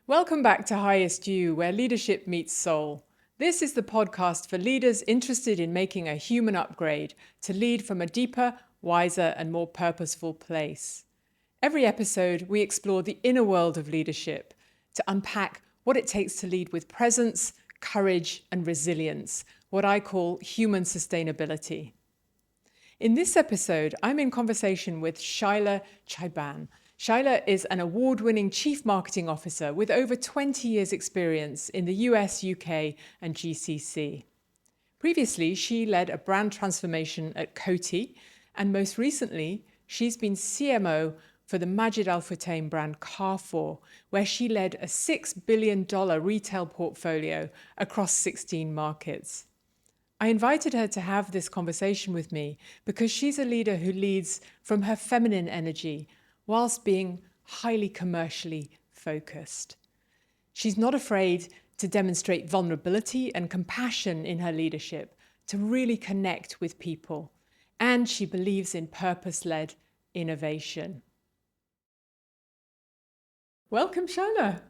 Welcome back to Highest You, where leadership meets soul. This is the podcast for leaders interested in making a human upgrade to lead from a deeper, wiser, and more purposeful place. Every episode, we explore the inner world of leadership to unpack what it takes to lead with presence, courage, and resilience, what I call human sustainability. In this episode, I'm in conversation with Sheila Chaiban. Sheila is an award-winning Chief Marketing Officer with over 20 years' experience in the US, UK, and GCC. Previously, she led a brand transformation at Coty, and most recently, she's been CMO for the Majid Al Futtaim brand Carrefour, where she led a $6 billion retail portfolio across 16 markets. I invited her to have this conversation with me because she's a leader who leads from her feminine energy whilst being highly commercially focused. She's not afraid to demonstrate vulnerability and compassion in her leadership to really connect with people. And she believes in purpose-led innovation. Welcome, Sheila.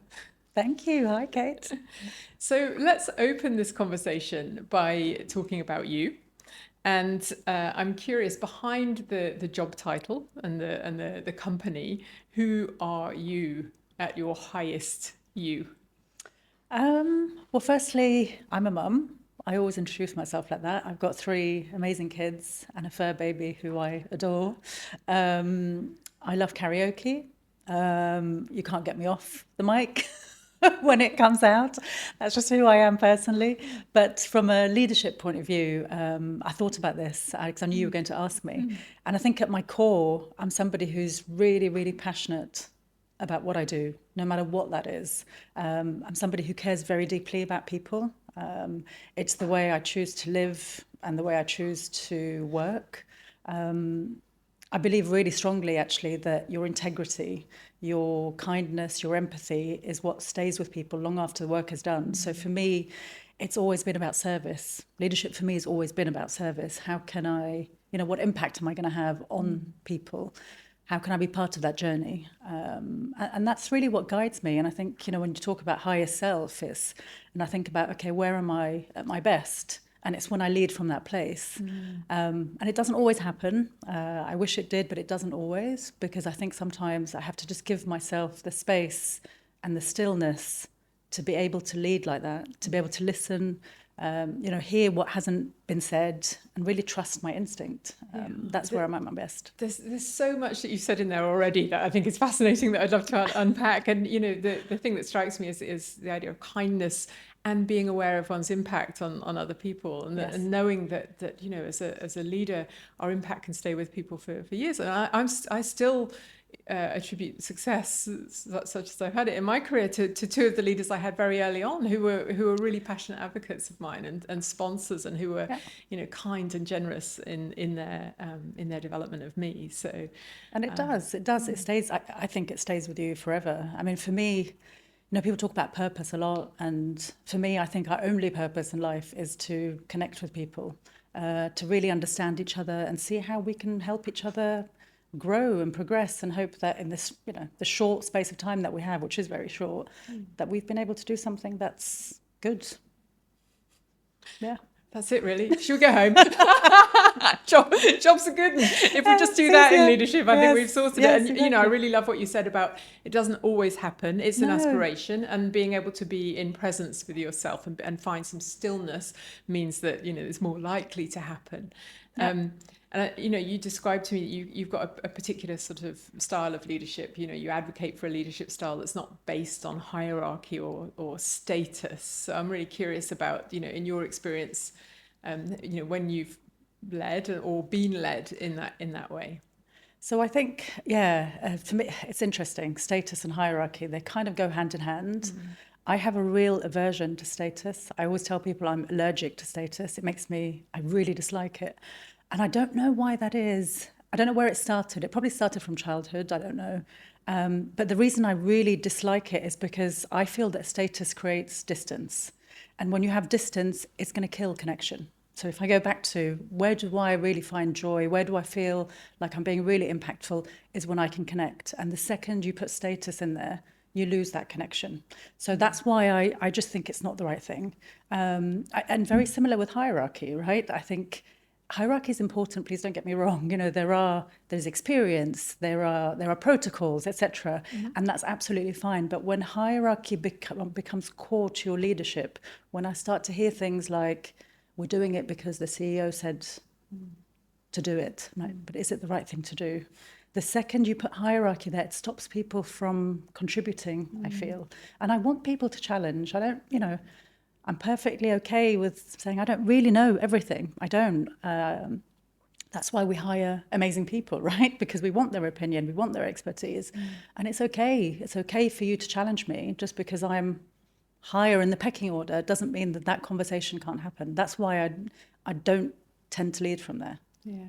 Thank you. Hi, Kate. So let's open this conversation by talking about you. And I'm curious, behind the job title and the company, who are you at your highest you? Well, firstly, I'm a mum. I always introduce myself like that. I've got 3 amazing kids and a fur baby who I adore. I love karaoke. You can't get me off the mic when it comes out. That's just who I am personally. But from a leadership point of view, I thought about this because I knew you were going to ask me. And I think at my core, I'm somebody who's really, really passionate about what I do, no matter what that is. I'm somebody who cares very deeply about people. It's the way I choose to live and the way I choose to work. I believe really strongly, actually, that your integrity, your kindness, your empathy is what stays with people long after the work is done. So for me, it's always been about service. Leadership for me has always been about service. How can I, what impact am I going to have on people? How can I be part of that journey? And that's really what guides me. And I think, when you talk about higher self, and I think about, okay, where am I at my best? And it's when I lead from that place. And it doesn't always happen. I wish it did, but it doesn't always, because I think sometimes I have to just give myself the space and the stillness to be able to lead like that, to be able to listen, hear what hasn't been said and really trust my instinct. That's where I'm at my best. There's so much that you've said in there already that I think is fascinating that I'd love to unpack. And, the thing that strikes me is the idea of kindness and being aware of one's impact on other people, and, Yes. and knowing that as a leader, our impact can stay with people for years. And I still attribute success such as I've had it in my career to 2 of the leaders I had very early on who were really passionate advocates of mine and sponsors, and who were kind and generous in their development of me. So and it stays. I think it stays with you forever. I mean, for me, people talk about purpose a lot, and for me, I think our only purpose in life is to connect with people, to really understand each other and see how we can help each other grow and progress, and hope that in this, the short space of time that we have, which is very short, that we've been able to do something that's good. Yeah. That's it, really. Should we go home? Jobs are good. If we just do that in leadership, I think we've sorted it. And, exactly. I really love what you said about it doesn't always happen. It's an No. aspiration, and being able to be in presence with yourself and find some stillness means that, it's more likely to happen. Yeah. And you described to me that you've got a particular sort of style of leadership. You advocate for a leadership style that's not based on hierarchy or status. So I'm really curious about, in your experience, when you've led or been led in that way. So I think, for me, it's interesting. Status and hierarchy, they kind of go hand in hand. I have a real aversion to status. I always tell people I'm allergic to status. I really dislike it. And I don't know why that is. I don't know where it started. It probably started from childhood. I don't know. But the reason I really dislike it is because I feel that status creates distance. And when you have distance, it's going to kill connection. So if I go back to where do I really find joy, where do I feel like I'm being really impactful, is when I can connect. And the second you put status in there, you lose that connection. So that's why I just think it's not the right thing. And very similar with hierarchy, right? I think hierarchy is important. Please don't get me wrong. There's experience, there are protocols, etc., and that's absolutely fine. But when hierarchy becomes core to your leadership, when I start to hear things like, "We're doing it because the CEO said to do it," right? But is it the right thing to do? The second you put hierarchy there, it stops people from contributing, I feel. And I want people to challenge. I'm perfectly okay with saying I don't really know everything. I don't. That's why we hire amazing people, right? Because we want their opinion, we want their expertise. And it's okay. It's okay for you to challenge me. Just because I'm higher in the pecking order doesn't mean that that conversation can't happen. That's why I don't tend to lead from there. Yeah.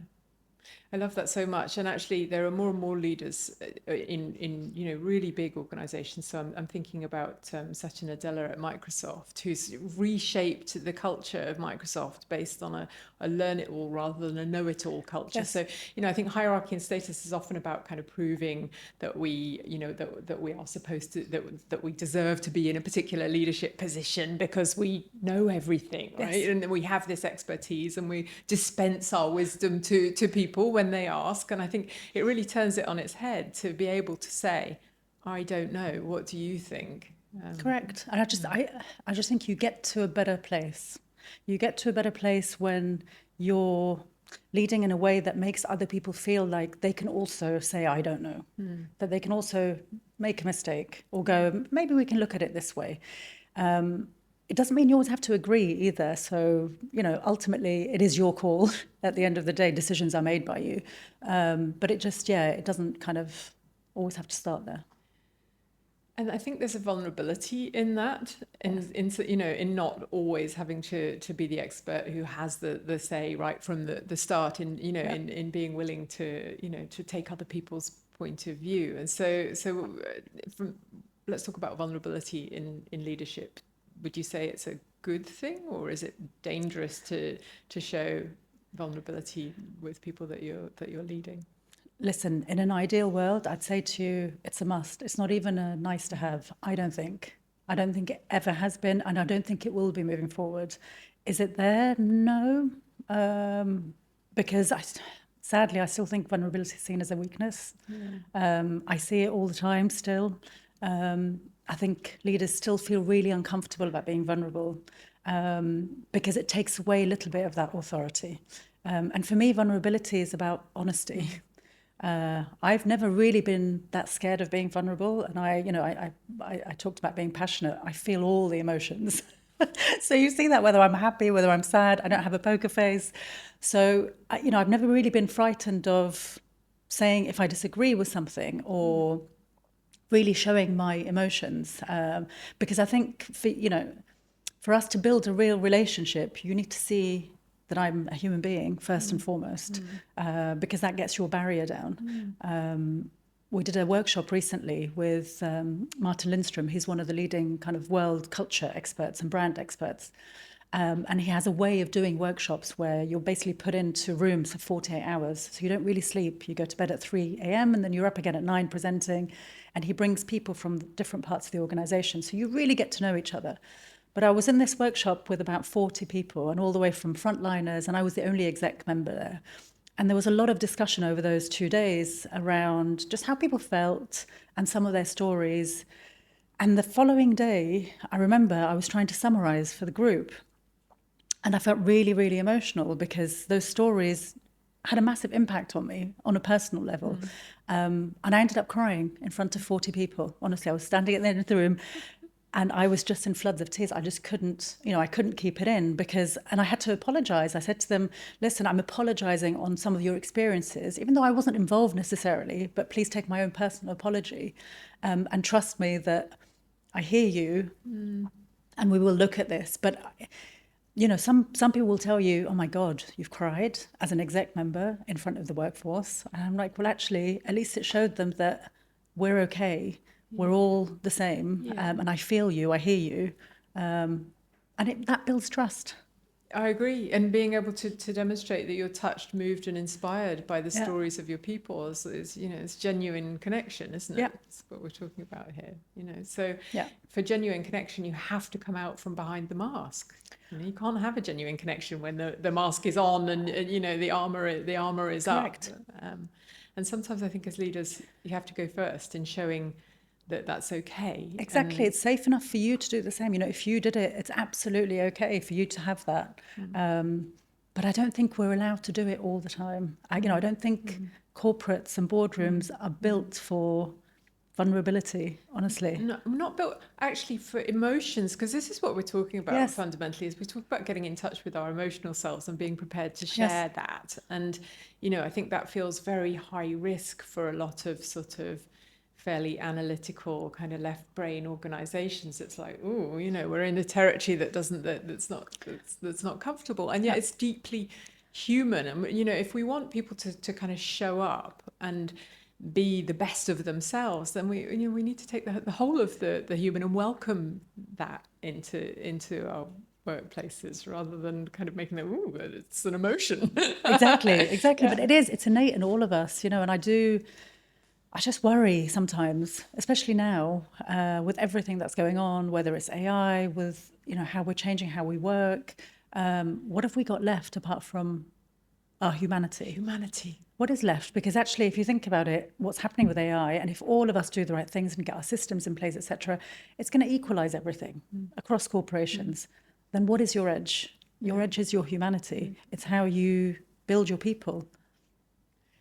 I love that so much. And actually, there are more and more leaders in really big organizations. So I'm thinking about Satya Nadella at Microsoft, who's reshaped the culture of Microsoft based on a learn-it-all rather than a know-it-all culture. Yes. So, I think hierarchy and status is often about kind of proving that we, that we are supposed to, that we deserve to be in a particular leadership position because we know everything, right? Yes. And we have this expertise and we dispense our wisdom to people when they ask. And I think it really turns it on its head to be able to say, I don't know, what do you think? Correct. And I just think you get to a better place. You get to a better place when you're leading in a way that makes other people feel like they can also say, I don't know, that they can also make a mistake or go, maybe we can look at it this way. It doesn't mean you always have to agree either. So, ultimately it is your call at the end of the day. Decisions are made by you. But it doesn't kind of always have to start there. And I think there's a vulnerability in that, in not always having to be the expert who has the say right from the start, in being willing to take other people's point of view. And so let's talk about vulnerability in leadership. Would you say it's a good thing, or is it dangerous to show vulnerability with people that you're leading? Listen, in an ideal world, I'd say to you, it's a must. It's not even a nice to have, I don't think. I don't think it ever has been, and I don't think it will be moving forward. Is it there? No. Because sadly, I still think vulnerability is seen as a weakness. I see it all the time still. I think leaders still feel really uncomfortable about being vulnerable because it takes away a little bit of that authority. And for me, vulnerability is about honesty. I've never really been that scared of being vulnerable. And I talked about being passionate. I feel all the emotions. So you see that whether I'm happy, whether I'm sad, I don't have a poker face. So, I've never really been frightened of saying if I disagree with something or really showing my emotions. Because I think, for us to build a real relationship, you need to see that I'm a human being first and foremost, because that gets your barrier down. We did a workshop recently with Martin Lindstrom. He's one of the leading kind of world culture experts and brand experts. And he has a way of doing workshops where you're basically put into rooms for 48 hours. So you don't really sleep. You go to bed at 3 a.m. and then you're up again at 9 presenting. And he brings people from different parts of the organization. So you really get to know each other. But I was in this workshop with about 40 people and all the way from frontliners, and I was the only exec member there. And there was a lot of discussion over those 2 days around just how people felt and some of their stories. And the following day, I remember I was trying to summarize for the group. And I felt really, really emotional because those stories had a massive impact on me on a personal level. And I ended up crying in front of 40 people. Honestly, I was standing at the end of the room and I was just in floods of tears. I just couldn't, I couldn't keep it in and I had to apologize. I said to them, listen, I'm apologizing on some of your experiences, even though I wasn't involved necessarily, but please take my own personal apology and trust me that I hear you and we will look at this. But some people will tell you, oh my God, you've cried as an exec member in front of the workforce. And I'm like, well, actually, at least it showed them that we're okay. We're all the same. And I feel you, I hear you. And that builds trust. I agree. And being able to demonstrate that you're touched, moved, and inspired by the Yeah. stories of your people is it's genuine connection, isn't it? Yeah. That's what we're talking about here. So Yeah. for genuine connection, you have to come out from behind the mask. You can't have a genuine connection when the mask is on and the armor is Correct. up. And sometimes I think as leaders, you have to go first in showing that that's okay. Exactly. It's safe enough for you to do the same. If you did it, it's absolutely okay for you to have that. But I don't think we're allowed to do it all the time. I don't think corporates and boardrooms are built for vulnerability, honestly. No, not built actually for emotions, because this is what we're talking about. Yes. Fundamentally, is we talk about getting in touch with our emotional selves and being prepared to share that. And I think that feels very high risk for a lot of sort of fairly analytical kind of left brain organizations. It's like, oh, we're in a territory that's not comfortable, and yet it's deeply human. And if we want people to kind of show up and be the best of themselves, then we need to take the whole of the human and welcome that into our workplaces, rather than kind of making them, ooh, it's an emotion. Exactly. But it's innate in all of us, and I just worry sometimes, especially now, with everything that's going on, whether it's AI, with how we're changing how we work. What have we got left apart from our humanity? What is left? Because actually, if you think about it, what's happening with AI, and if all of us do the right things and get our systems in place, etc., it's going to equalize everything across corporations. Then what is your edge? Your edge is your humanity. It's how you build your people.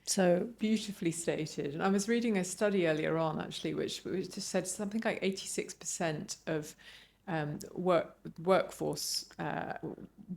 So beautifully stated. And I was reading a study earlier on, actually, which just said something like 86% of workforce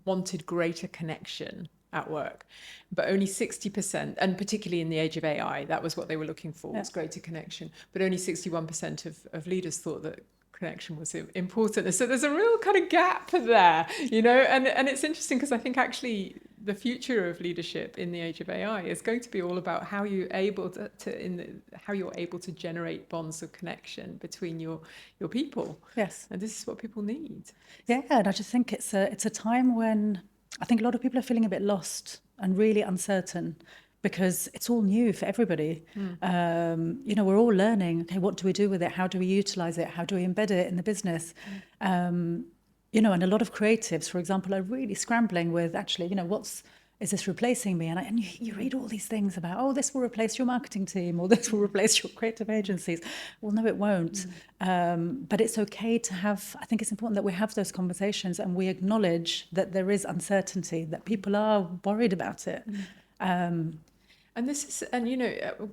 wanted greater connection at work, but only 60%, and particularly in the age of AI, that was what they were looking for, was greater connection. But only 61% of leaders thought that connection was important. So there's a real kind of gap there, and it's interesting because I think actually the future of leadership in the age of AI is going to be all about how you're able to generate bonds of connection between your people. Yes. And this is what people need. Yeah, and I just think it's a time when I think a lot of people are feeling a bit lost and really uncertain, because it's all new for everybody. We're all learning, okay, what do we do with it? How do we utilize it? How do we embed it in the business? And a lot of creatives, for example, are really scrambling with actually, is this replacing me? And you read all these things about, oh, this will replace your marketing team, or this will replace your creative agencies. Well, no, it won't. But it's okay to have, I think it's important that we have those conversations and we acknowledge that there is uncertainty, that people are worried about it. And this is, and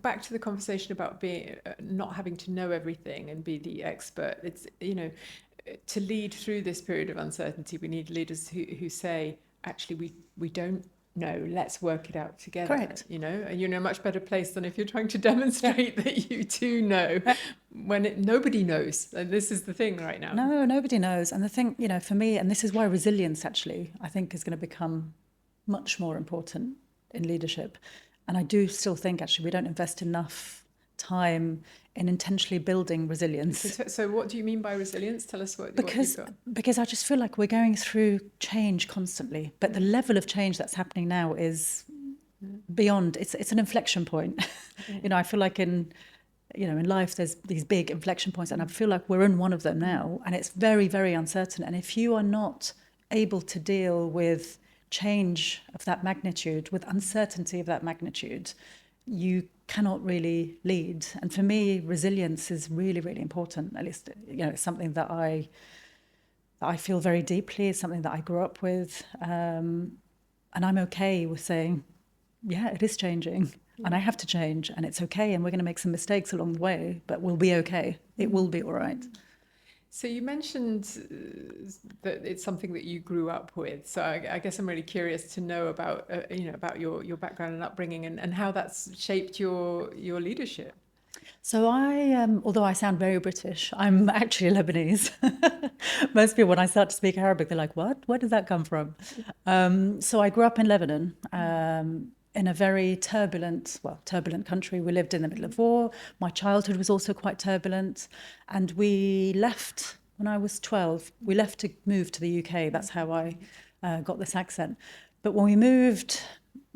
back to the conversation about being not having to know everything and be the expert. It's to lead through this period of uncertainty, we need leaders who say, actually, we don't know. Let's work it out together. Correct. And you're in a much better place than if you're trying to demonstrate that you do know when nobody knows. And this is the thing right now. No, nobody knows. And the thing, for me, and this is why resilience actually, I think, is going to become much more important in leadership. And I do still think actually we don't invest enough time in intentionally building resilience. So what do you mean by resilience? Tell us what you've got. Because I just feel like we're going through change constantly, but the level of change that's happening now is beyond. It's an inflection point. I feel like in life there's these big inflection points, and I feel like we're in one of them now, and it's very, very uncertain. And if you are not able to deal with change of that magnitude, with uncertainty of that magnitude, you cannot really lead. And for me, resilience is really, really important. At least, it's something that I feel very deeply. It's something that I grew up with. And I'm okay with saying, yeah, it is changing. And I have to change, and it's okay. And we're going to make some mistakes along the way, but we'll be okay. It will be all right. So you mentioned that it's something that you grew up with. So I guess I'm really curious to know about about your background and upbringing and how that's shaped your leadership. So although I sound very British, I'm actually Lebanese. Most people, when I start to speak Arabic, they're like, "What? Where did that come from?" So I grew up in Lebanon. In a very turbulent country. We lived in the middle of war. My childhood was also quite turbulent. And we left when I was 12. We left to move to the UK. That's how I got this accent. But when we moved,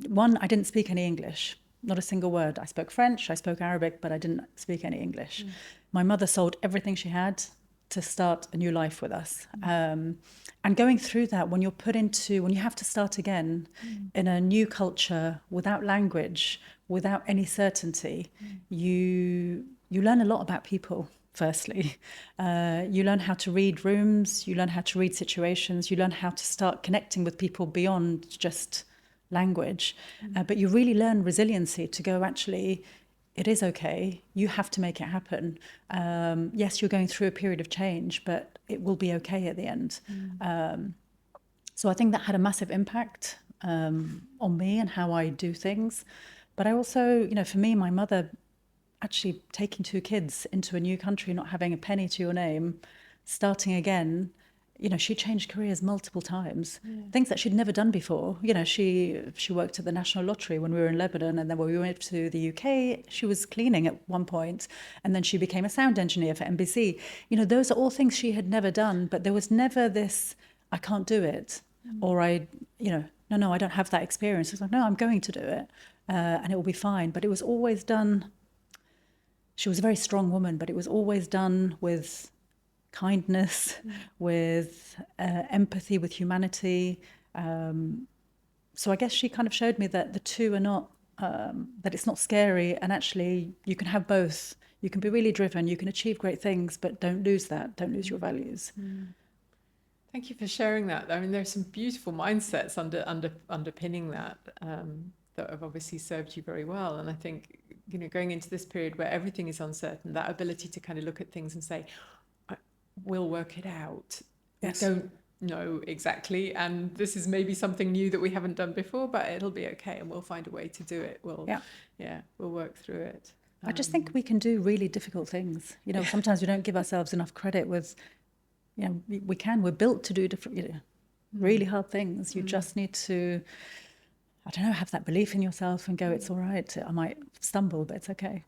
one, I didn't speak any English, not a single word. I spoke French, I spoke Arabic, but I didn't speak any English. My mother sold everything she had to start a new life with us. And going through that, when you have to start again in a new culture, without language, without any certainty, you learn a lot about people. Firstly, you learn how to read rooms, you learn how to read situations, you learn how to start connecting with people beyond just language. But you really learn resiliency to go, actually, it is okay. You have to make it happen. Yes, you're going through a period of change, but it will be okay at the end. So I think that had a massive impact on me and how I do things. But I also, for me, my mother actually taking 2 kids into a new country, not having a penny to your name, starting again, she changed careers multiple times, things that she'd never done before. She worked at the National Lottery when we were in Lebanon, and then when we went to the UK, she was cleaning at one point, and then she became a sound engineer for NBC. Those are all things she had never done, but there was never this, I can't do it, or no, I don't have that experience. It's like, no, I'm going to do it, and it will be fine. But it was always done. She was a very strong woman, but it was always done with kindness, with empathy, with humanity. So I guess she kind of showed me that the two are not, that it's not scary, and actually you can have both. You can be really driven, you can achieve great things, but don't lose that, don't lose your values. Thank you for sharing that. I mean, there's some beautiful mindsets underpinning that that have obviously served you very well. And I think, going into this period where everything is uncertain, that ability to kind of look at things and say, we'll work it out. Yes. We don't know exactly, and this is maybe something new that we haven't done before, but it'll be okay, and we'll find a way to do it. We'll work through it. I just think we can do really difficult things. Sometimes we don't give ourselves enough credit with, we can. We're built to do different, really hard things. You just need to, I don't know, have that belief in yourself and go, it's all right. I might stumble, but it's okay.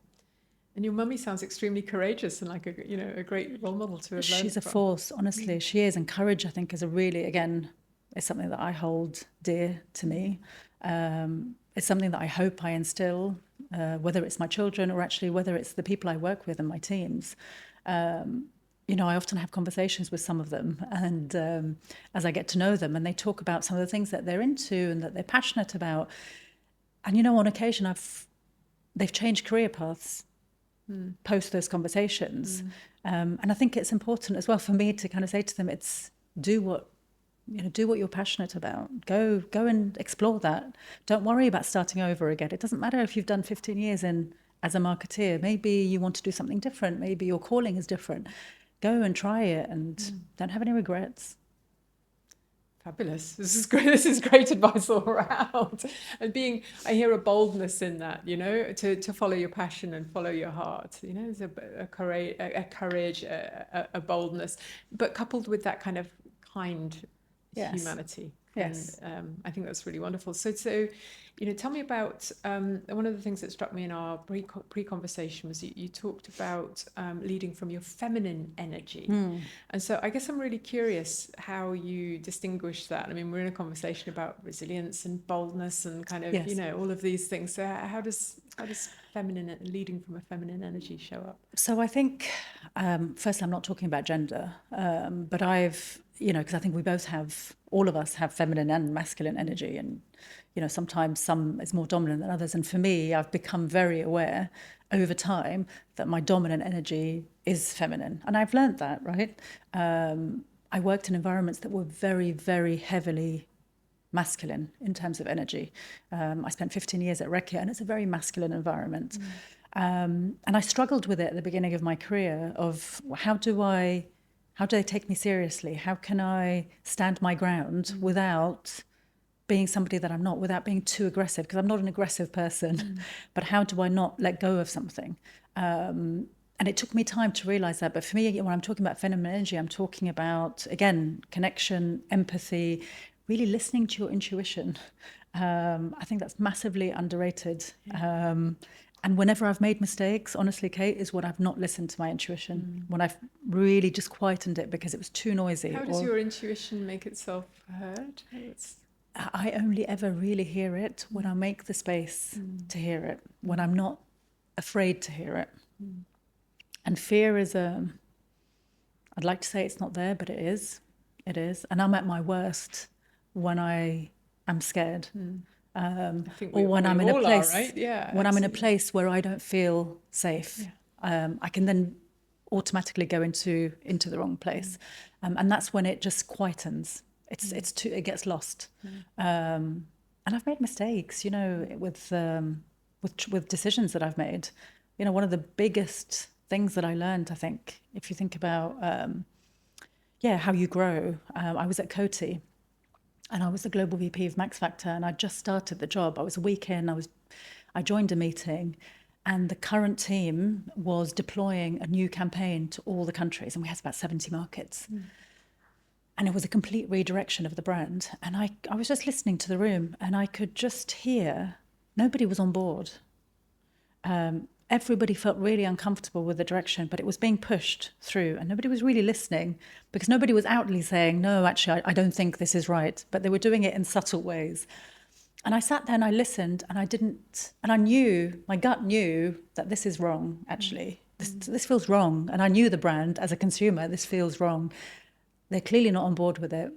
And your mummy sounds extremely courageous and like a great role model to have learned She's a from. force, honestly. She is. And courage, I think, is is something that I hold dear to me. It's something that I hope I instill, whether it's my children or actually whether it's the people I work with and my teams. I often have conversations with some of them, and as I get to know them, and they talk about some of the things that they're into and that they're passionate about. And, on occasion, they've changed career paths post those conversations. And I think it's important as well for me to kind of say to them, it's do what you're passionate about. Go and explore that. Don't worry about starting over again. It doesn't matter if you've done 15 years as a marketeer. Maybe you want to do something different. Maybe your calling is different. Go and try it and don't have any regrets. Fabulous. This is great. This is great advice all around. And I hear a boldness in that, to follow your passion and follow your heart. There's a courage, a boldness, but coupled with that kind of kind humanity. Yes. And I think that's really wonderful. So tell me about one of the things that struck me in our pre-conversation was you talked about leading from your feminine energy. And so I guess I'm really curious how you distinguish that. I mean, we're in a conversation about resilience and boldness and kind of, all of these things. So how does leading from a feminine energy show up? So I think, first, I'm not talking about gender, but because I think all of us have feminine and masculine energy, and, sometimes some is more dominant than others. And for me, I've become very aware over time that my dominant energy is feminine. And I've learned that, right? I worked in environments that were very, very heavily masculine in terms of energy. I spent 15 years at Reckitt, and it's a very masculine environment. And I struggled with it at the beginning of my career of how do they take me seriously? How can I stand my ground without being somebody that I'm not, without being too aggressive? Because I'm not an aggressive person, but how do I not let go of something? And it took me time to realize that. But for me, when I'm talking about feminine energy, I'm talking about, again, connection, empathy, really listening to your intuition. I think that's massively underrated. And And whenever I've made mistakes, honestly, Kate, is when I've not listened to my intuition, when I've really just quietened it because it was too noisy. How does your intuition make itself heard? I only ever really hear it when I make the space to hear it, when I'm not afraid to hear it. And fear is I'd like to say it's not there, but it is. It is. And I'm at my worst when I am scared. Or when I'm in a place, right? when I'm in a place where I don't feel safe, I can then automatically go into the wrong place, and that's when it just quietens. It gets lost, and I've made mistakes, with decisions that I've made. One of the biggest things that I learned, I think, if you think about, how you grow. I was at Coty. And I was the global VP of Max Factor, and I just started the job. I was a week in. I joined a meeting, and the current team was deploying a new campaign to all the countries, and we had about 70 markets. And it was a complete redirection of the brand. And I was just listening to the room, and I could just hear nobody was on board. Everybody felt really uncomfortable with the direction, but it was being pushed through, and nobody was really listening because nobody was outwardly saying, no, actually, I don't think this is right, but they were doing it in subtle ways. And I sat there and I listened, and I knew, my gut knew that this is wrong, actually. This feels wrong. And I knew the brand as a consumer, this feels wrong. They're clearly not on board with it.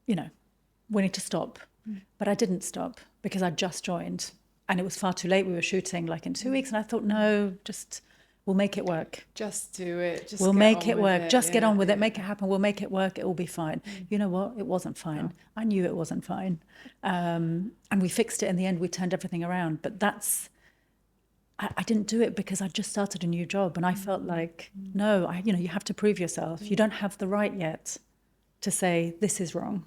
We need to stop. But I didn't stop because I just joined. And it was far too late. We were shooting like in 2 weeks. And I thought, no, we'll make it work. Just do it. We'll make it work. Just get on with it. Make it happen. We'll make it work. It will be fine. You know what? It wasn't fine. No. I knew it wasn't fine. And we fixed it in the end. We turned everything around. But I didn't do it because I just started a new job. And I felt like, no, you have to prove yourself. You don't have the right yet to say, this is wrong.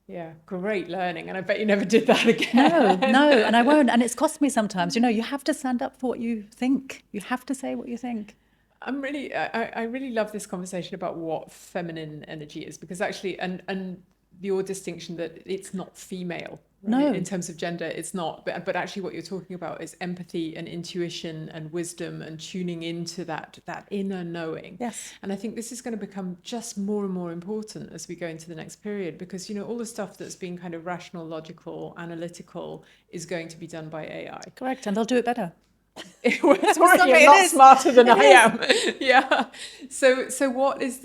Yeah, great learning. And I bet you never did that again. No, and I won't. And it's cost me sometimes. You have to stand up for what you think. You have to say what you think. I really love this conversation about what feminine energy is, because actually, and your distinction that it's not female. Right? No. In terms of gender, it's not. But actually what you're talking about is empathy and intuition and wisdom and tuning into that inner knowing. Yes. And I think this is going to become just more and more important as we go into the next period, because, all the stuff that's been kind of rational, logical, analytical is going to be done by AI. Correct. And they'll do it better. Sorry, you're not smarter than I am. Yeah. So what is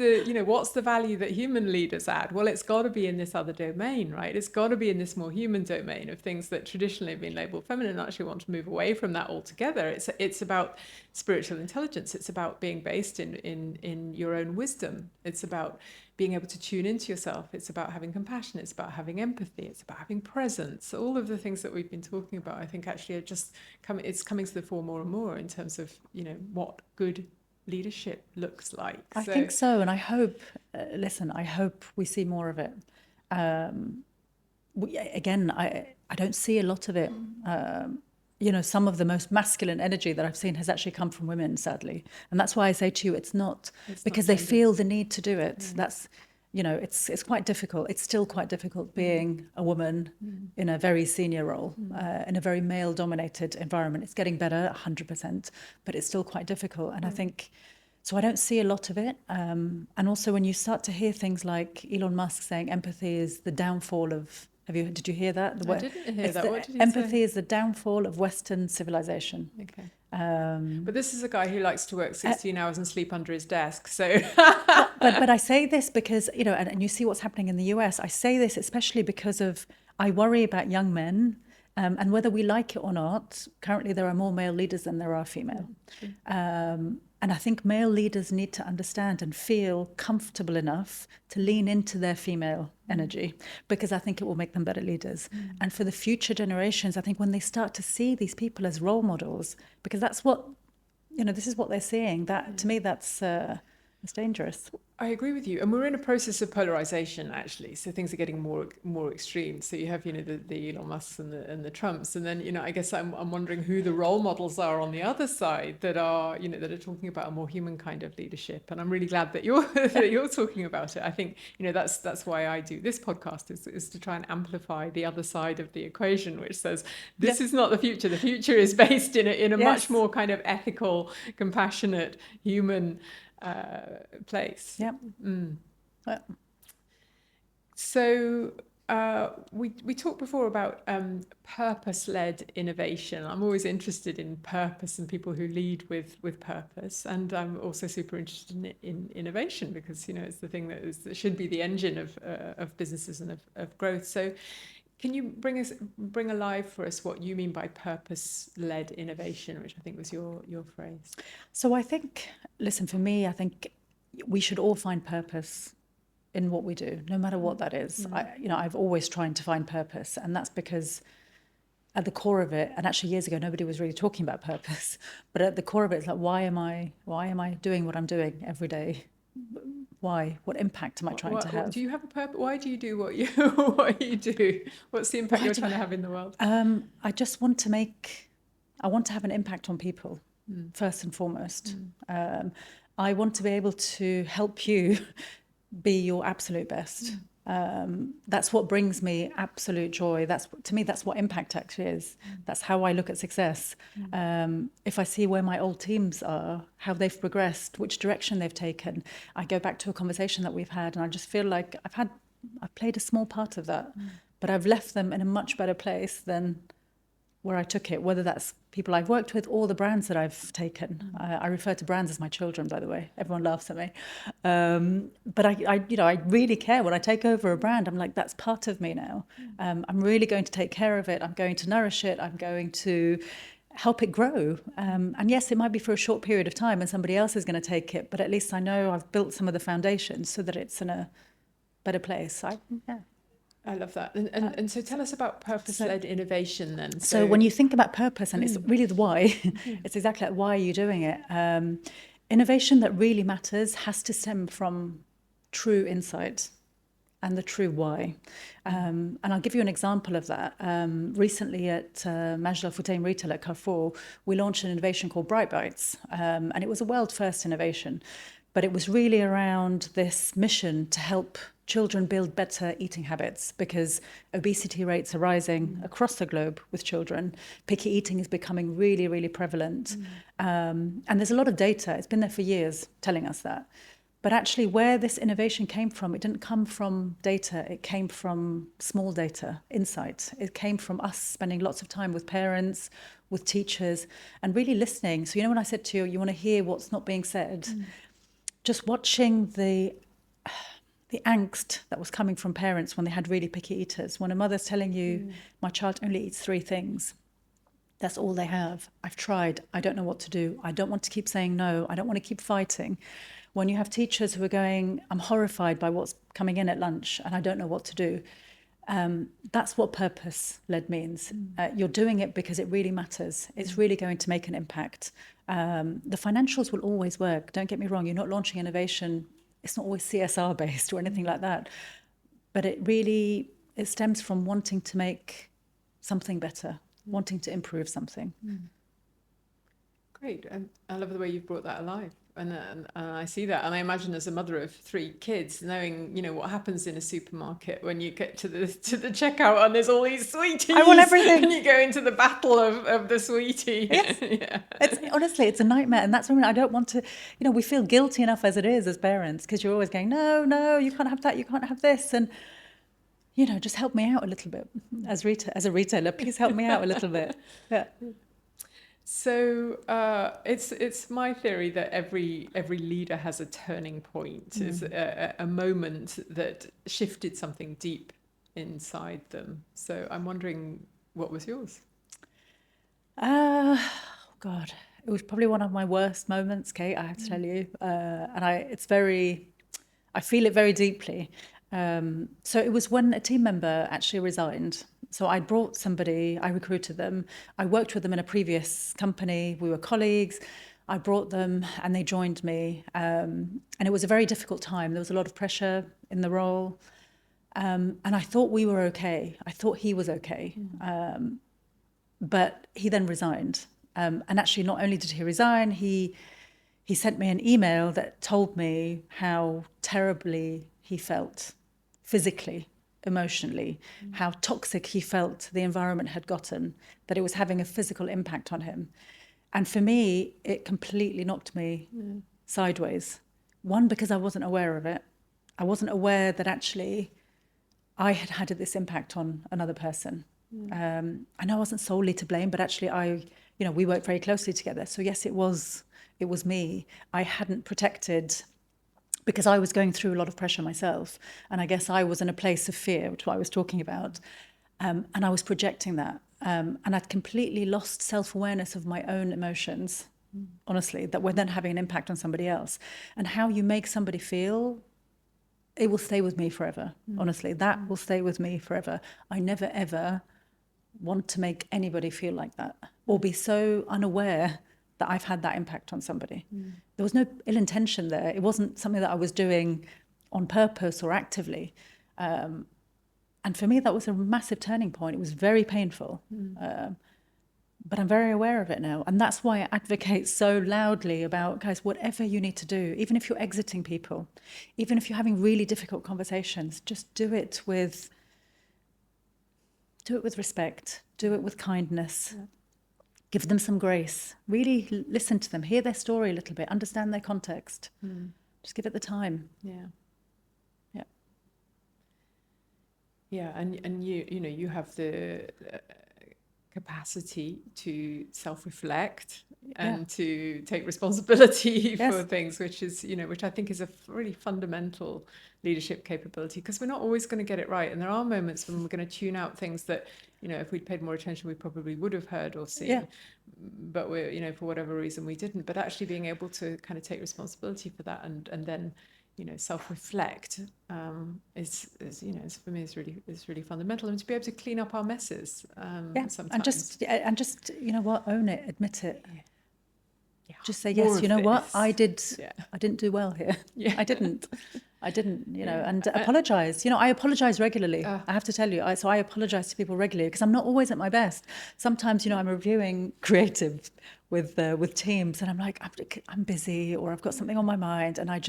what's the value that human leaders add? Well, it's got to be in this other domain, right? It's got to be in this more human domain of things that traditionally have been labeled feminine. I actually want to move away from that altogether. It's about spiritual intelligence. It's about being based in your own wisdom. It's about being able to tune into yourself. It's about having compassion. It's about having empathy. It's about having presence. All of the things that we've been talking about, I think actually are it's coming to the fore more and more in terms of, what good leadership looks like. I think so. And I hope, I hope we see more of it. I don't see a lot of it. Some of the most masculine energy that I've seen has actually come from women, sadly. And that's why I say to you, it's because they feel the need to do it. That's, it's quite difficult. It's still quite difficult being a woman in a very senior role, in a very male-dominated environment. It's getting better, 100%, but it's still quite difficult. And I think, so I don't see a lot of it. And also when you start to hear things like Elon Musk saying empathy is the downfall of, did you hear that? I didn't hear that. What did he empathy say? is the downfall of Western civilization. Okay. But this is a guy who likes to work 16 hours and sleep under his desk. So, but I say this because, and you see what's happening in the US. I say this especially because I worry about young men, and whether we like it or not. Currently, there are more male leaders than there are female. And I think male leaders need to understand and feel comfortable enough to lean into their female energy, because I think it will make them better leaders. And for the future generations, I think when they start to see these people as role models, because that's what, this is what they're seeing. That to me, that's It's dangerous. I agree with you, and we're in a process of polarization, actually. So things are getting more extreme. So you have, the Elon Musks and the Trumps, and then, I guess I'm wondering who the role models are on the other side that are, that are talking about a more human kind of leadership. And I'm really glad that you're that you're talking about it. I think, that's why I do this podcast is to try and amplify the other side of the equation, which says this is not the future. The future is based in a much Yes. more kind of ethical, compassionate, human place. Yeah. So we talked before about purpose-led innovation. I'm always interested in purpose and people who lead with purpose, and I'm also super interested in innovation because it's the thing that should be the engine of businesses and of growth. So can you bring alive for us what you mean by purpose-led innovation, which I think was your phrase? So I think, listen, for me, I think we should all find purpose in what we do, no matter what that is. I've always tried to find purpose, and that's because at the core of it, and actually years ago nobody was really talking about purpose, but at the core of it, it's like, why am I doing what I'm doing every day? Why? What impact am I trying to have? Do you have a purpose? Why do you do what you do? What's the impact you're trying to have in the world? I just want to have an impact on people, first and foremost. I want to be able to help you be your absolute best. That's what brings me absolute joy. To me, that's what impact actually is. That's how I look at success. If I see where my old teams are, how they've progressed, which direction they've taken, I go back to a conversation that we've had, and I just feel like I've played a small part of that, but I've left them in a much better place than where I took it, whether that's people I've worked with or the brands that I've taken. I refer to brands as my children, by the way. Everyone laughs at me. But I really care. When I take over a brand, I'm like, that's part of me now. I'm really going to take care of it. I'm going to nourish it. I'm going to help it grow. And yes, it might be for a short period of time and somebody else is going to take it, but at least I know I've built some of the foundations so that it's in a better place. I love that. And so tell us about purpose-led innovation then. So when you think about purpose, and it's really the why, it's exactly like, why are you doing it? Innovation that really matters has to stem from true insight and the true why. And I'll give you an example of that. Recently at Majd Al Futtaim Retail at Carrefour, we launched an innovation called Bright Bites. And it was a world first innovation. But it was really around this mission to help children build better eating habits, because obesity rates are rising across the globe with children. Picky eating is becoming really, really prevalent. And there's a lot of data, it's been there for years, telling us that. But actually where this innovation came from, it didn't come from data, it came from small data, insight. It came from us spending lots of time with parents, with teachers, and really listening. So when I said to you, you want to hear what's not being said, just watching the angst that was coming from parents when they had really picky eaters. When a mother's telling you, my child only eats 3 things, that's all they have. I've tried, I don't know what to do. I don't want to keep saying no. I don't want to keep fighting. When you have teachers who are going, I'm horrified by what's coming in at lunch and I don't know what to do. That's what purpose-led means. You're doing it because it really matters. It's really going to make an impact. The financials will always work. Don't get me wrong. You're not launching innovation. It's not always CSR based or anything like that. But it stems from wanting to make something better, wanting to improve something. Great. And I love the way you've brought that alive. And I see that. And I imagine as a mother of 3 kids, knowing, what happens in a supermarket when you get to the checkout and there's all these sweeties. I want everything. And you go into the battle of the sweetie. Yes. Yeah. Honestly, it's a nightmare. And that's when I don't want to, we feel guilty enough as it is as parents, because you're always going, no, you can't have that, you can't have this. And, just help me out a little bit as a retailer. Please help me out a little bit. Yeah. So it's my theory that every leader has a turning point, is a moment that shifted something deep inside them. So I'm wondering, what was yours? God, it was probably one of my worst moments, Kate, I have to tell you. And I feel it very deeply. So it was when a team member actually resigned. So I brought somebody, I recruited them, I worked with them in a previous company, we were colleagues. I brought them and they joined me. And it was a very difficult time. There was a lot of pressure in the role. And I thought we were okay. I thought he was okay. But he then resigned. And actually, not only did he resign, he sent me an email that told me how terribly he felt physically, emotionally, how toxic he felt the environment had gotten, that it was having a physical impact on him. And for me, it completely knocked me sideways. One, because I wasn't aware of it. I wasn't aware that actually I had this impact on another person. I know I wasn't solely to blame, but actually we worked very closely together. So yes, it was me. I hadn't protected because I was going through a lot of pressure myself. And I guess I was in a place of fear, which is what I was talking about. And I was projecting that. And I'd completely lost self-awareness of my own emotions, honestly, that were then having an impact on somebody else. And how you make somebody feel, it will stay with me forever. Honestly, that will stay with me forever. I never, ever want to make anybody feel like that or be so unaware that I've had that impact on somebody. There was no ill intention there. It wasn't something that I was doing on purpose or actively. And for me, that was a massive turning point. It was very painful. But I'm very aware of it now. And that's why I advocate so loudly about, guys, whatever you need to do, even if you're exiting people, even if you're having really difficult conversations, just do it with respect, do it with kindness, give them some grace, really listen to them, hear their story a little bit, understand their context. Just give it the time. Yeah, and you have the capacity to self-reflect and to take responsibility for things, which is, which I think is a really fundamental leadership capability, because we're not always going to get it right. And there are moments when we're going to tune out things that, if we'd paid more attention, we probably would have heard or seen, but we're, for whatever reason we didn't. But actually being able to kind of take responsibility for that and then self-reflect is for me is really fundamental, and to be able to clean up our messes. Sometimes. and just own it, admit it. Just say, More yes, you know what, this. I didn't do well here. I didn't, and apologize. I apologize regularly. I have to tell you, so I apologize to people regularly because I'm not always at my best. Sometimes, I'm reviewing creative with teams, and I'm like, I'm busy, or I've got something on my mind, and I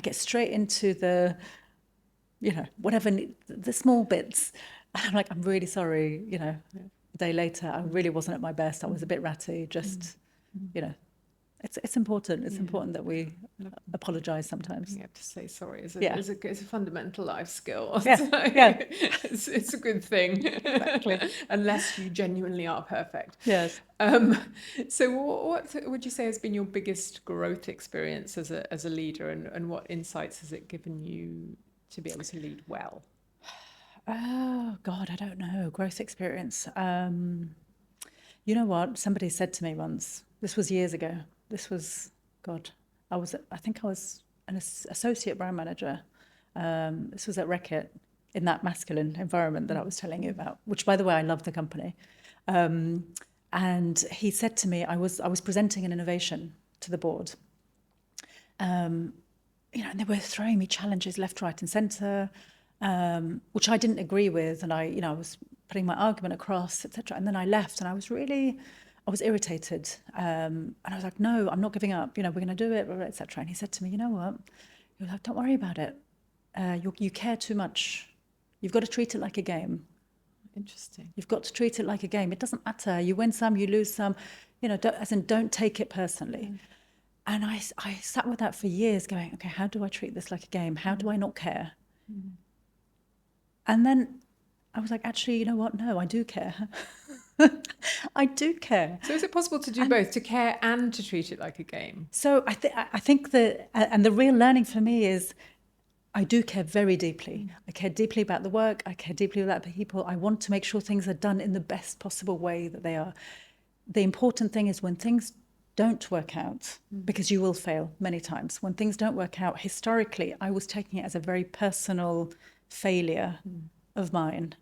get straight into the, whatever, the small bits. And I'm like, I'm really sorry. A day later, I really wasn't at my best. I was a bit ratty. Just, It's important. It's important that we apologise sometimes. You have to say sorry. It's a fundamental life skill. Yeah. It's a good thing. Exactly. Unless you genuinely are perfect. Yes. So what would you say has been your biggest growth experience as a leader, and what insights has it given you to be able to lead well? Oh, God, I don't know. Growth experience. You know what? Somebody said to me once, this was years ago. This was, I think I was an associate brand manager. This was at Reckitt, in that masculine environment that I was telling you about, which, by the way, I love the company. And he said to me, I was presenting an innovation to the board. And they were throwing me challenges left, right, and centre, which I didn't agree with. And I was putting my argument across, etc. And then I left, and I was irritated. And I was like, no, I'm not giving up. We're going to do it, etc. And he said to me, you know what? He was like, don't worry about it. You care too much. You've got to treat it like a game. Interesting. You've got to treat it like a game. It doesn't matter. You win some, you lose some. Don't take it personally. And I sat with that for years, going, okay, how do I treat this like a game? How do I not care? And then I was like, actually, you know what? No, I do care. I do care. So is it possible to do both, to care and to treat it like a game? So I think that, and the real learning for me is, I do care very deeply. I care deeply about the work. I care deeply about the people. I want to make sure things are done in the best possible way that they are. The important thing is when things don't work out, because you will fail many times. When things don't work out, historically, I was taking it as a very personal failure of mine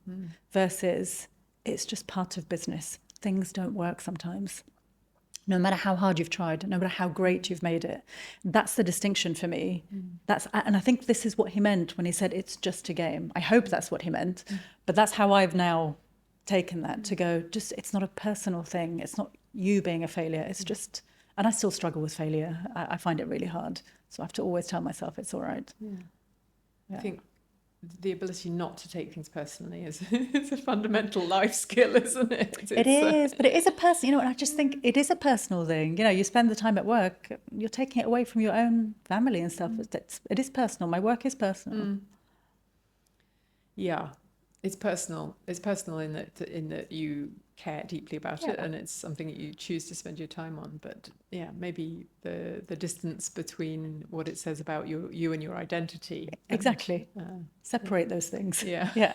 versus it's just part of business. Things don't work sometimes. no matter how hard you've tried, no matter how great you've made it. That's the distinction for me. And I think this is what he meant when he said it's just a game. I hope that's what he meant, but that's how I've now taken that, to go, just, it's not a personal thing. It's not you being a failure. It's just, and I still struggle with failure. I find it really hard. So I have to always tell myself it's all right. I think the ability not to take things personally is it's a fundamental life skill, isn't it? It is, but it is a person, and I just think it is a personal thing. You spend the time at work, you're taking it away from your own family and stuff. It is personal. My work is personal. Yeah, it's personal. It's personal in that you care deeply about it, and it's something that you choose to spend your time on. But yeah, maybe the distance between what it says about you and your identity. Exactly. Separate those things. Yeah. Yeah.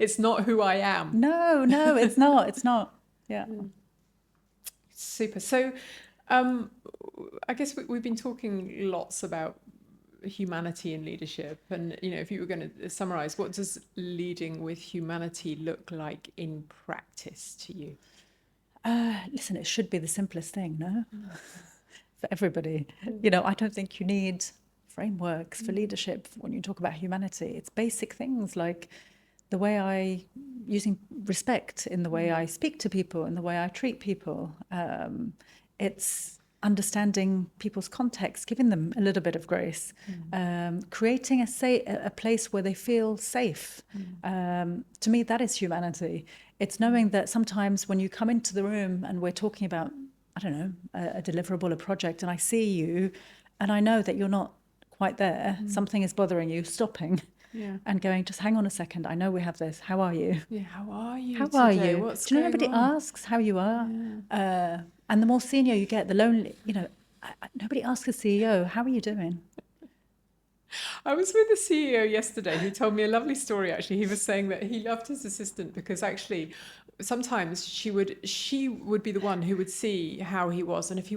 It's not who I am. No, it's not. It's not. Yeah. Super. So, I guess we've been talking lots about humanity and leadership, and if you were going to summarize, what does leading with humanity look like in practice to you? Listen, it should be the simplest thing, no? For everybody. I don't think you need frameworks for leadership when you talk about humanity. It's basic things like the way using respect in the way I speak to people, in the way I treat people. It's understanding people's context, giving them a little bit of grace, creating a place where they feel safe. To me, that is humanity. It's knowing that sometimes when you come into the room and we're talking about, I don't know, a deliverable, a project, and I see you and I know that you're not quite there, something is bothering you, stopping and going, just hang on a second, I know we have this, how are you? Yeah, how are you How today? are you? What's Do you know going nobody on? asks how you are? And the more senior you get, the lonely, nobody asks a CEO, how are you doing? I was with the CEO yesterday who told me a lovely story. Actually, he was saying that he loved his assistant because actually sometimes she would be the one who would see how he was, and if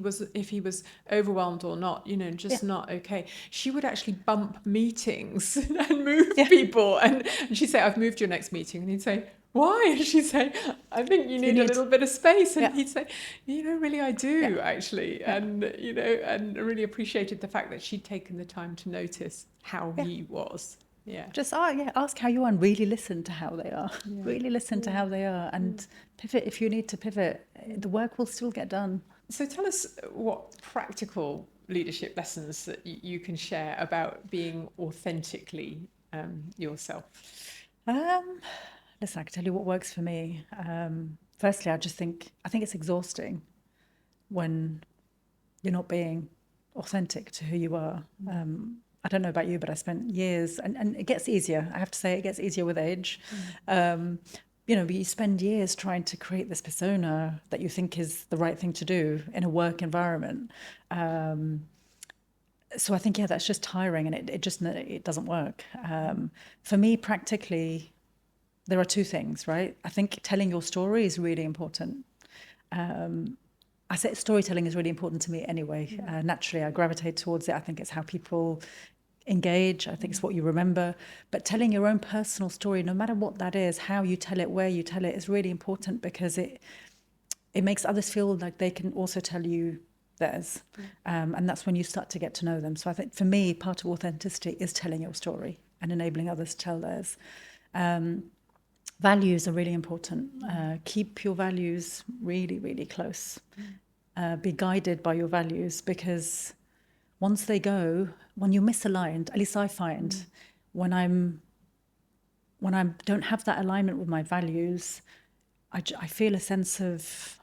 he was overwhelmed or not, just not okay, she would actually bump meetings and move people, and she'd say, I've moved your next meeting, and he'd say, why? And she'd say, I think you need a little bit of space. And he'd say, really, I do, actually. And, and really appreciated the fact that she'd taken the time to notice how he was. Yeah. Just ask how you are and really listen to how they are. Really listen to how they are and pivot if you need to pivot. The work will still get done. So tell us what practical leadership lessons that you can share about being authentically yourself. Listen, I can tell you what works for me. Firstly, I think it's exhausting when you're not being authentic to who you are. I don't know about you, but I spent years, and it gets easier. I have to say, it gets easier with age. But you spend years trying to create this persona that you think is the right thing to do in a work environment. So I think, that's just tiring, and it doesn't work. For me, practically, there are two things, right? I think telling your story is really important. I say storytelling is really important to me anyway. Naturally, I gravitate towards it. I think it's how people engage. I think it's what you remember. But telling your own personal story, no matter what that is, how you tell it, where you tell it, is really important because it makes others feel like they can also tell you theirs. And that's when you start to get to know them. So I think for me, part of authenticity is telling your story and enabling others to tell theirs. Values are really important. Keep your values really, really close. Be guided by your values, because once they go, when you're misaligned, at least I find, when I don't have that alignment with my values, I feel a sense of,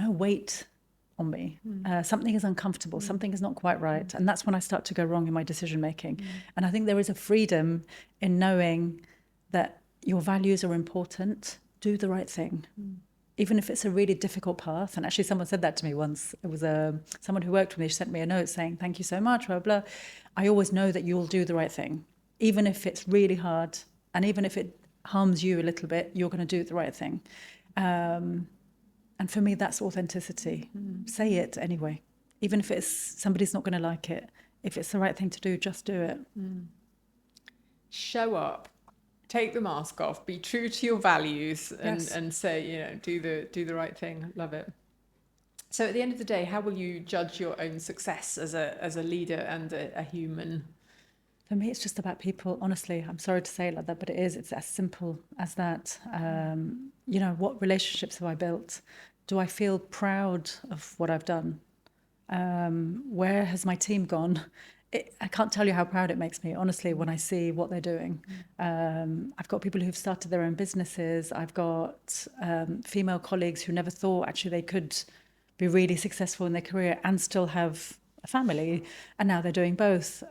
weight on me. Something is uncomfortable, something is not quite right. And that's when I start to go wrong in my decision making. And I think there is a freedom in knowing that your values are important, do the right thing. Even if it's a really difficult path. And actually someone said that to me once. It was someone who worked with me. She sent me a note saying, thank you so much, blah, blah. I always know that you'll do the right thing. Even if it's really hard, and even if it harms you a little bit, you're going to do the right thing. And for me, that's authenticity. Say it anyway. Even if somebody's not going to like it. If it's the right thing to do, just do it. Show up. take the mask off, be true to your values, Yes. and say, do the right thing. Love it. So at the end of the day, how will you judge your own success as a leader and a human? For me, it's just about people. Honestly, I'm sorry to say it like that, but it is. It's as simple as that. What relationships have I built? Do I feel proud of what I've done? Where has my team gone? I can't tell you how proud it makes me, honestly, when I see what they're doing. I've got people who've started their own businesses. I've got female colleagues who never thought actually they could be really successful in their career and still have a family, and now they're doing both.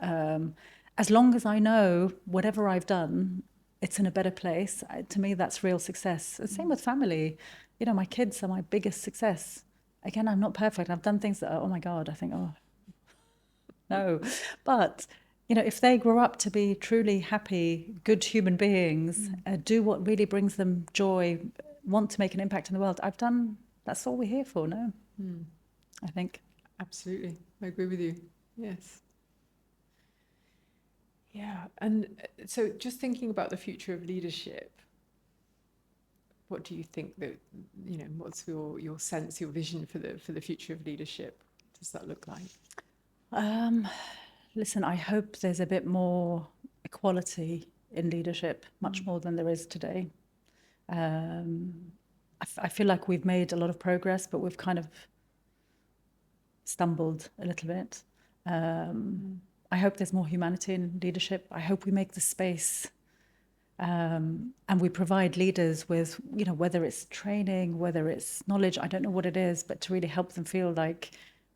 As long as I know whatever I've done, it's in a better place, to me, that's real success. The same with family. My kids are my biggest success. Again, I'm not perfect. I've done things that are, oh my God, I think, oh, no. But, if they grow up to be truly happy, good human beings, do what really brings them joy, want to make an impact in the world, that's all we're here for, no? I think. Absolutely. I agree with you. Yes. Yeah. And so just thinking about the future of leadership, what do you think that, what's your sense, your vision for the future of leadership? What does that look like? Listen, I hope there's a bit more equality in leadership, much more than there is today. I feel like we've made a lot of progress, but we've kind of stumbled a little bit. I hope there's more humanity in leadership. I hope we make the space and we provide leaders with, whether it's training, whether it's knowledge, I don't know what it is, but to really help them feel like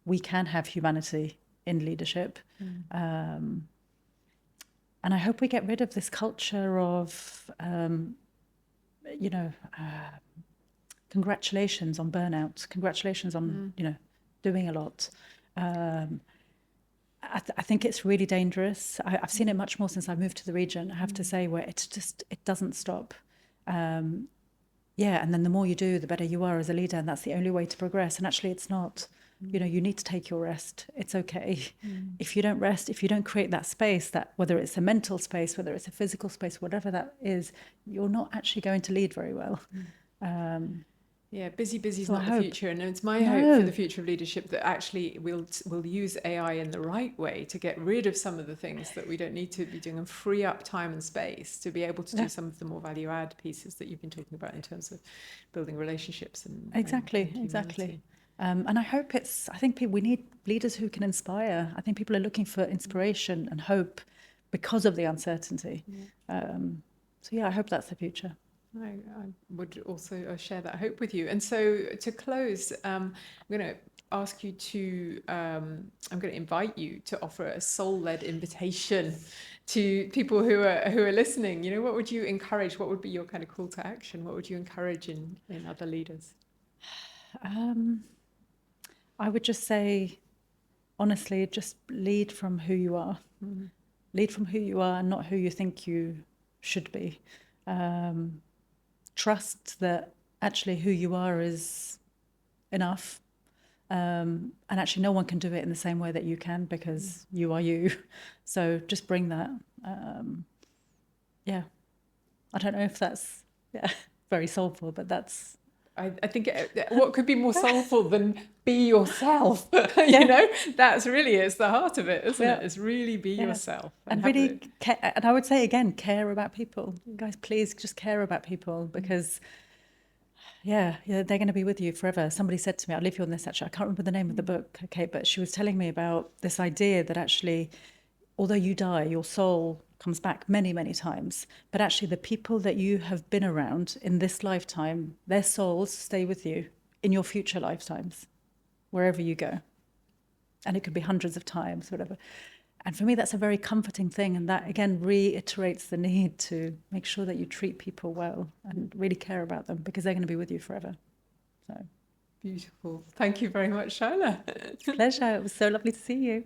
we can have humanity in leadership. And I hope we get rid of this culture of, congratulations on burnout, congratulations on, doing a lot. I think it's really dangerous. I've seen it much more since I moved to the region, I have to say, where it doesn't stop. And then the more you do, the better you are as a leader, and that's the only way to progress. And actually it's not. You need to take your rest. It's okay. If you don't rest, if you don't create that space, that whether it's a mental space, whether it's a physical space, whatever that is, you're not actually going to lead very well. Yeah, busy is So not the future, and it's my hope for the future of leadership that actually we'll use AI in the right way to get rid of some of the things that we don't need to be doing and free up time and space to be able to do some of the more value add pieces that you've been talking about in terms of building relationships and exactly. And I hope I think we need leaders who can inspire. I think people are looking for inspiration and hope because of the uncertainty. I hope that's the future. I would also share that hope with you. And so to close, I'm going to ask you to, I'm going to invite you to offer a soul-led invitation to people who are listening. What would you encourage? What would be your kind of call to action? What would you encourage in other leaders? I would just say, honestly, just lead from who you are. Lead from who you are and not who you think you should be. Trust that actually who you are is enough. And actually no one can do it in the same way that you can, because you are you. So just bring that. I don't know if that's very soulful, but that's... I think what could be more soulful than be yourself? That's really, it's the heart of it, isn't it? It's really be yourself. And really, and I would say again, care about people. Guys, please just care about people, because they're going to be with you forever. Somebody said to me, I'll leave you on this actually, I can't remember the name of the book, but she was telling me about this idea that actually, although you die, your soul comes back many, many times. But actually the people that you have been around in this lifetime, their souls stay with you in your future lifetimes, wherever you go. And it could be hundreds of times, whatever. And for me, that's a very comforting thing. And that, again, reiterates the need to make sure that you treat people well and really care about them, because they're going to be with you forever. So beautiful. Thank you very much, Sheila. Pleasure. It was so lovely to see you.